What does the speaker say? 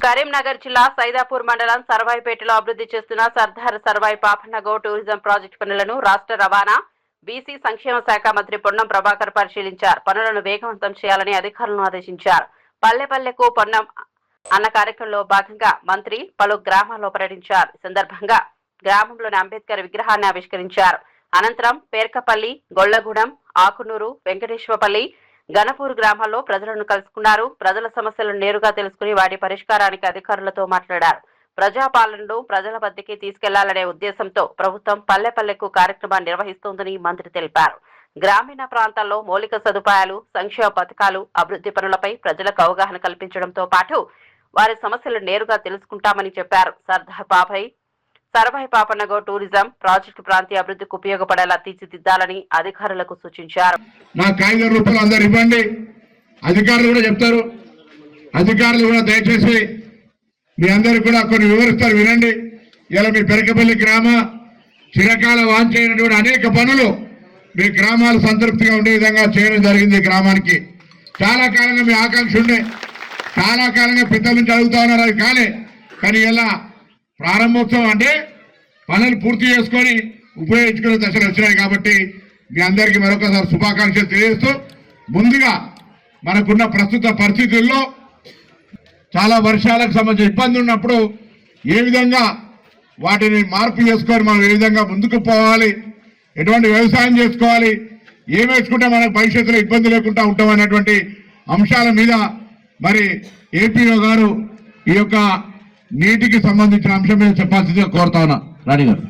కరీంనగర్ జిల్లా సైదాపూర్ మండలం సర్వాయిపేటలో అభివృద్ధి చేస్తున్న Sardar Sarvai Papanna go tourism project పనులను రాష్ట్ర రవాణా బీసీ సంక్షేమ శాఖ మంత్రి పొన్నం ప్రభాకర్ పరిశీలించారు. పనులను వేగవంతం చేయాలని అధికారులను ఆదేశించారు. పల్లె పల్లెకు పొన్నం అన్న కార్యక్రమంలో భాగంగా మంత్రి పలు గ్రామాల్లో పర్యటించారు. ఈ సందర్భంగా గ్రామంలోని అంబేద్కర్ విగ్రహాన్ని ఆవిష్కరించారు. అనంతరం పేర్కపల్లి, గొళ్లగూడెం, ఆకునూరు, వెంకటేశ్వరపల్లి, గణపూర్ గ్రామాల్లో ప్రజలను కలుసుకున్నారు. ప్రజల సమస్యలను నేరుగా తెలుసుకుని వాటి పరిష్కారానికి అధికారులతో మాట్లాడారు. ప్రజాపాలనను ప్రజల వద్దకి తీసుకెళ్లాలనే ఉద్దేశంతో ప్రభుత్వం పల్లె పల్లెకు కార్యక్రమాన్ని నిర్వహిస్తోందని మంత్రి తెలిపారు. గ్రామీణ ప్రాంతాల్లో మౌలిక సదుపాయాలు, సంక్షేమ పథకాలు, అభివృద్ధి పనులపై ప్రజలకు అవగాహన కల్పించడంతో పాటు వారి సమస్యలను నేరుగా తెలుసుకుంటామని చెప్పారు. Sarvai Papanna go tourism project ప్రాంతీయ అభివృద్ధికి ఉపయోగపడేలా తీర్చిదిద్దాలని అధికారులకు సూచించారు. అధికారులు కూడా చెప్తారు. అధికారులు కూడా దయచేసి మీ అందరికి కూడా కొన్ని వివరిస్తారు, వినండి. ఇలా మీ పెరకపల్లి గ్రామ చిరకాల వాంఛైనటువంటి అనేక పనులు మీ గ్రామాలు సంతృప్తిగా ఉండే విధంగా చేయడం జరిగింది. గ్రామానికి చాలా కాలంగా మీ ఆకాంక్ష ఉండే, చాలా కాలంగా పెద్దల నుంచి అడుగుతా ఉన్నారు, అది కానీ ఇలా ప్రారంభోత్సవం అంటే పనులు పూర్తి చేసుకొని ఉపయోగించుకునే దశలు వచ్చినాయి. కాబట్టి మీ అందరికీ మరొకసారి శుభాకాంక్షలు తెలియజేస్తూ, ముందుగా మనకున్న ప్రస్తుత పరిస్థితుల్లో చాలా వర్షాలకు సంబంధించిన ఇబ్బంది ఉన్నప్పుడు ఏ విధంగా వాటిని మార్పు చేసుకొని మనం ఏ విధంగా ముందుకు పోవాలి, ఎటువంటి వ్యవసాయం చేసుకోవాలి, ఏం వేసుకుంటే మనకు భవిష్యత్తులో ఇబ్బంది లేకుండా ఉంటాం అనేటువంటి అంశాల మీద మరి ఏపీఓ గారు ఈ యొక్క నీటికి సంబంధించిన అంశం మీద చెప్పాల్సిందిగా కోరుతా ఉన్నా. రాణి గారు.